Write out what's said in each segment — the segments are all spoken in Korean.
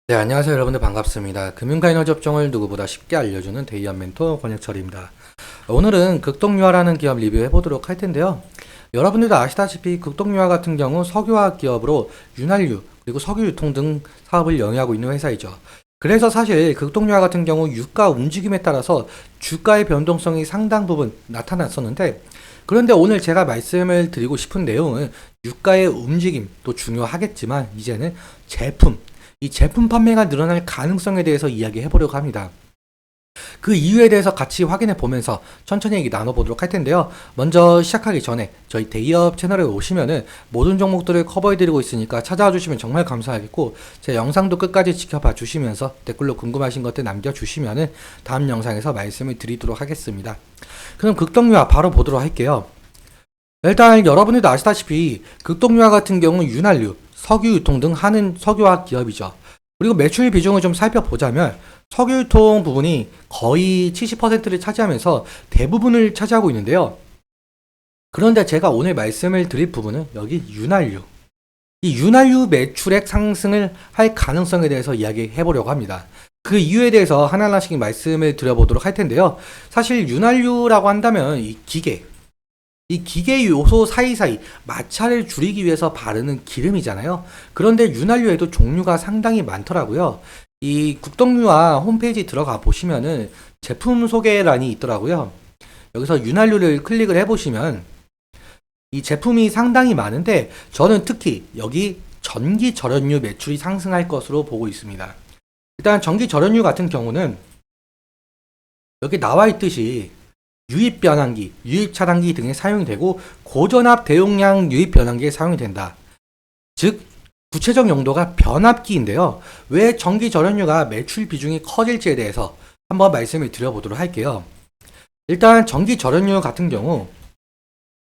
네, 안녕하세요. 여러분들 반갑습니다. 금융가이너 접종을 누구보다 쉽게 알려주는 데이안 멘토 권혁철입니다. 오늘은 극동유화라는 기업 리뷰해 보도록 할 텐데요. 여러분들도 아시다시피 극동유화 같은 경우 석유화학 기업으로 윤활유 그리고 석유 유통 등 사업을 영위하고 있는 회사이죠. 그래서 사실 극동유화 같은 경우 유가 움직임에 따라서 주가의 변동성이 상당 부분 나타났었는데, 그런데 오늘 제가 말씀을 드리고 싶은 내용은 유가의 움직임도 중요하겠지만 이제는 이 제품 판매가 늘어날 가능성에 대해서 이야기해 보려고 합니다. 그 이유에 대해서 같이 확인해 보면서 천천히 얘기 나눠보도록 할 텐데요. 먼저 시작하기 전에 저희 데이업 채널에 오시면은 모든 종목들을 커버해 드리고 있으니까 찾아와 주시면 정말 감사하겠고, 제 영상도 끝까지 지켜봐 주시면서 댓글로 궁금하신 것들 남겨주시면은 다음 영상에서 말씀을 드리도록 하겠습니다. 그럼 극동유화 바로 보도록 할게요. 일단 여러분들도 아시다시피 극동유화 같은 경우는 윤활유, 석유 유통 등 하는 석유화학 기업이죠. 그리고 매출 비중을 좀 살펴보자면 석유 유통 부분이 거의 70%를 차지하면서 대부분을 차지하고 있는데요. 그런데 제가 오늘 말씀을 드릴 부분은 여기 윤활유. 이 윤활유 매출액 상승을 할 가능성에 대해서 이야기해 보려고 합니다. 그 이유에 대해서 하나하나씩 말씀을 드려보도록 할 텐데요. 사실 윤활유라고 한다면 이 기계 요소 사이사이 마찰을 줄이기 위해서 바르는 기름이잖아요. 그런데 윤활유에도 종류가 상당히 많더라고요. 이 국동유화 홈페이지 들어가 보시면은 제품 소개란이 있더라고요. 여기서 윤활유를 클릭을 해보시면 이 제품이 상당히 많은데, 저는 특히 여기 전기 절연유 매출이 상승할 것으로 보고 있습니다. 일단 전기 절연유 같은 경우는 여기 나와 있듯이 유입 변환기, 유입 차단기 등에 사용이 되고 고전압 대용량 유입 변환기에 사용이 된다. 즉 구체적 용도가 변압기인데요. 왜 전기 절연유가 매출 비중이 커질지에 대해서 한번 말씀을 드려보도록 할게요. 일단 전기 절연유 같은 경우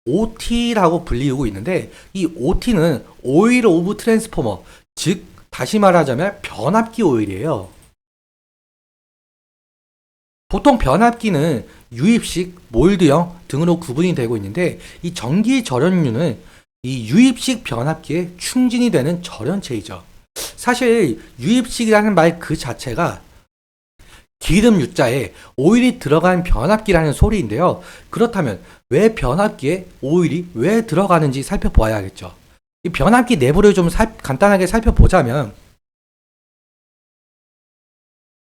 OT라고 불리우고 있는데, 이 OT는 오일 오브 트랜스포머, 즉 다시 말하자면 변압기 오일이에요. 보통 변압기는 유입식, 몰드형 등으로 구분이 되고 있는데, 이 전기 절연유는 이 유입식 변압기에 충진이 되는 절연체이죠. 사실 유입식이라는 말 그 자체가 기름 유자에 오일이 들어간 변압기라는 소리인데요. 그렇다면 왜 변압기에 오일이 왜 들어가는지 살펴보아야겠죠. 이 변압기 내부를 좀 간단하게 살펴보자면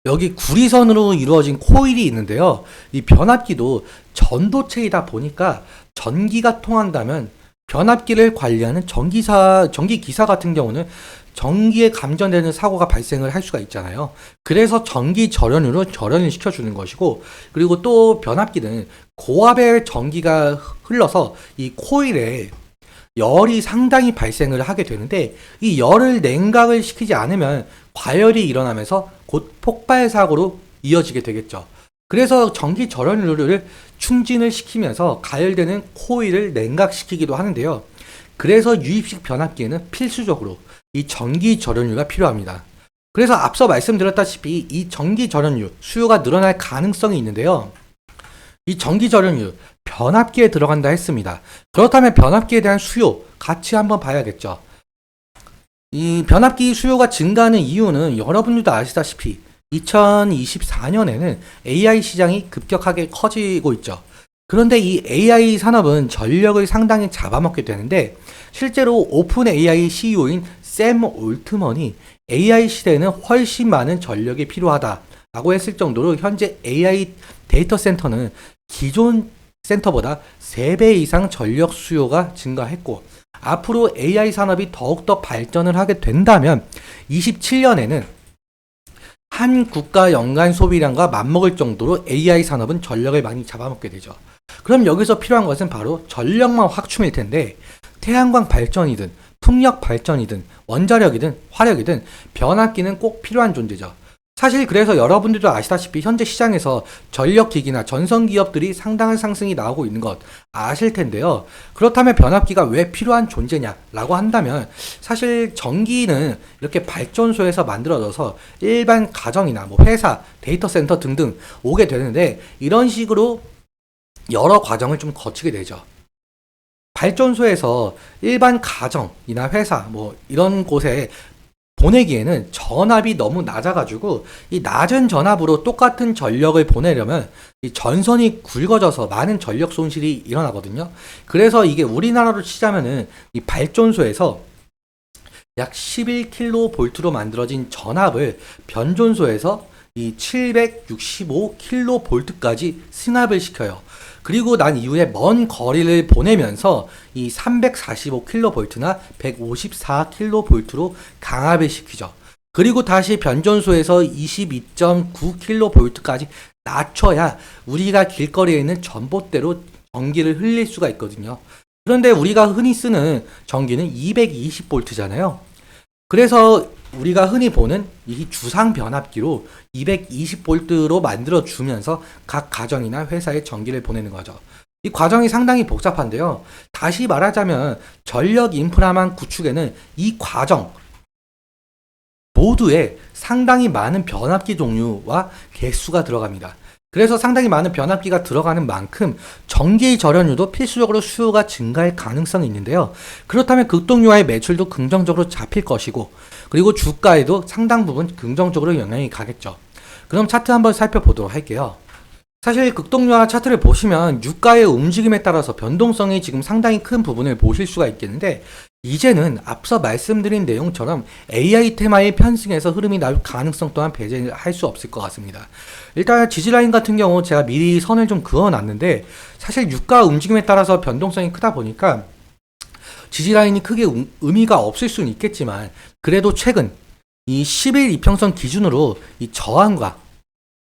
여기 구리선으로 이루어진 코일이 있는데요. 이 변압기도 전도체이다 보니까 전기가 통한다면 변압기를 관리하는 전기기사 같은 경우는 전기에 감전되는 사고가 발생을 할 수가 있잖아요. 그래서 전기 절연으로 절연을 시켜주는 것이고, 그리고 또 변압기는 고압의 전기가 흘러서 이 코일에 열이 상당히 발생을 하게 되는데, 이 열을 냉각을 시키지 않으면 과열이 일어나면서 곧 폭발 사고로 이어지게 되겠죠. 그래서 전기 절연유를 충진을 시키면서 가열되는 코일을 냉각시키기도 하는데요. 그래서 유입식 변압기에는 필수적으로 이 전기 절연유가 필요합니다. 그래서 앞서 말씀드렸다시피 이 전기 절연유 수요가 늘어날 가능성이 있는데요. 이 전기 절연유 변압기에 들어간다 했습니다. 그렇다면 변압기에 대한 수요 같이 한번 봐야겠죠. 이 변압기 수요가 증가하는 이유는 여러분들도 아시다시피 2024년에는 AI 시장이 급격하게 커지고 있죠. 그런데 이 AI 산업은 전력을 상당히 잡아먹게 되는데, 실제로 오픈 AI CEO인 샘 올트먼이 AI 시대에는 훨씬 많은 전력이 필요하다라고 했을 정도로 현재 AI 데이터 센터는 기존 센터보다 3배 이상 전력 수요가 증가했고, 앞으로 AI 산업이 더욱더 발전을 하게 된다면 27년에는 한 국가 연간 소비량과 맞먹을 정도로 AI 산업은 전력을 많이 잡아먹게 되죠. 그럼 여기서 필요한 것은 바로 전력망 확충일 텐데, 태양광 발전이든 풍력 발전이든 원자력이든 화력이든 변압기는 꼭 필요한 존재죠. 사실 그래서 여러분들도 아시다시피 현재 시장에서 전력기기나 전성기업들이 상당한 상승이 나오고 있는 것 아실 텐데요. 그렇다면 변압기가 왜 필요한 존재냐라고 한다면, 사실 전기는 이렇게 발전소에서 만들어져서 일반 가정이나 뭐 회사, 데이터 센터 등등 오게 되는데, 이런 식으로 여러 과정을 좀 거치게 되죠. 발전소에서 일반 가정이나 회사 뭐 이런 곳에 보내기에는 전압이 너무 낮아가지고 이 낮은 전압으로 똑같은 전력을 보내려면 이 전선이 굵어져서 많은 전력 손실이 일어나거든요. 그래서 이게 우리나라로 치자면은 이 발전소에서 약 11kV로 만들어진 전압을 변전소에서 이 765kV까지 승합을 시켜요. 그리고 난 이후에 먼 거리를 보내면서 이 345kV나 154kV로 강압을 시키죠. 그리고 다시 변전소에서 22.9kV까지 낮춰야 우리가 길거리에 있는 전봇대로 전기를 흘릴 수가 있거든요. 그런데 우리가 흔히 쓰는 전기는 220V잖아요. 그래서 우리가 흔히 보는 이 주상 변압기로 220V로 만들어 주면서 각 가정이나 회사에 전기를 보내는 거죠. 이 과정이 상당히 복잡한데요. 다시 말하자면 전력 인프라망 구축에는 이 과정 모두에 상당히 많은 변압기 종류와 개수가 들어갑니다. 그래서 상당히 많은 변압기가 들어가는 만큼 전기 절연율도 필수적으로 수요가 증가할 가능성이 있는데요. 그렇다면 극동유화의 매출도 긍정적으로 잡힐 것이고, 그리고 주가에도 상당 부분 긍정적으로 영향이 가겠죠. 그럼 차트 한번 살펴보도록 할게요. 사실 극동유화 차트를 보시면 유가의 움직임에 따라서 변동성이 지금 상당히 큰 부분을 보실 수가 있겠는데, 이제는 앞서 말씀드린 내용처럼 AI 테마의 편승에서 흐름이 나올 가능성 또한 배제할 수 없을 것 같습니다. 일단 지지라인 같은 경우 제가 미리 선을 좀 그어놨는데, 사실 유가 움직임에 따라서 변동성이 크다 보니까 지지라인이 크게 의미가 없을 수는 있겠지만, 그래도 최근 이 10일 이평선 기준으로 이 저항과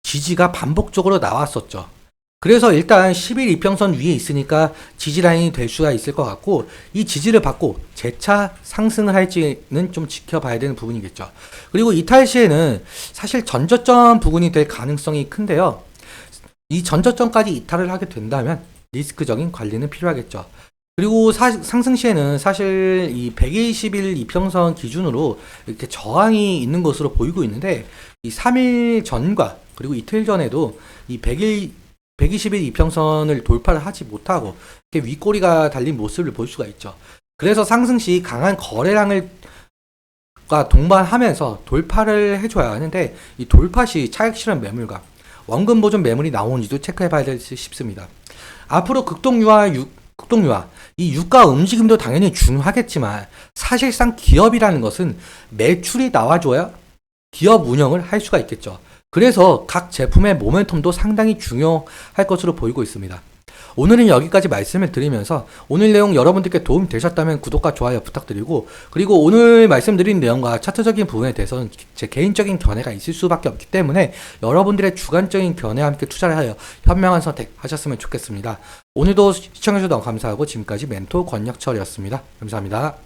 지지가 반복적으로 나왔었죠. 그래서 일단 10일 이평선 위에 있으니까 지지라인이 될 수가 있을 것 같고, 이 지지를 받고 재차 상승을 할지는 좀 지켜봐야 되는 부분이겠죠. 그리고 이탈 시에는 사실 전저점 부분이 될 가능성이 큰데요. 이 전저점까지 이탈을 하게 된다면 리스크적인 관리는 필요하겠죠. 그리고 상승 시에는 사실 이 120일 이평선 기준으로 이렇게 저항이 있는 것으로 보이고 있는데, 이 3일 전과 그리고 이틀 전에도 이 120일 이평선을 돌파를 하지 못하고 이렇게 윗꼬리가 달린 모습을 볼 수가 있죠. 그래서 상승 시 강한 거래량을 동반하면서 돌파를 해줘야 하는데, 이 돌파 시 차익 실현 매물과 원금 보존 매물이 나오는지도 체크해 봐야 될 싶습니다. 앞으로 극동유화 이 유가 움직임도 당연히 중요하겠지만, 사실상 기업이라는 것은 매출이 나와줘야 기업 운영을 할 수가 있겠죠. 그래서 각 제품의 모멘텀도 상당히 중요할 것으로 보이고 있습니다. 오늘은 여기까지 말씀을 드리면서 오늘 내용 여러분들께 도움이 되셨다면 구독과 좋아요 부탁드리고, 그리고 오늘 말씀드린 내용과 차트적인 부분에 대해서는 제 개인적인 견해가 있을 수밖에 없기 때문에 여러분들의 주관적인 견해와 함께 투자를 하여 현명한 선택 하셨으면 좋겠습니다. 오늘도 시청해주셔서 너무 감사하고, 지금까지 멘토 권혁철이었습니다. 감사합니다.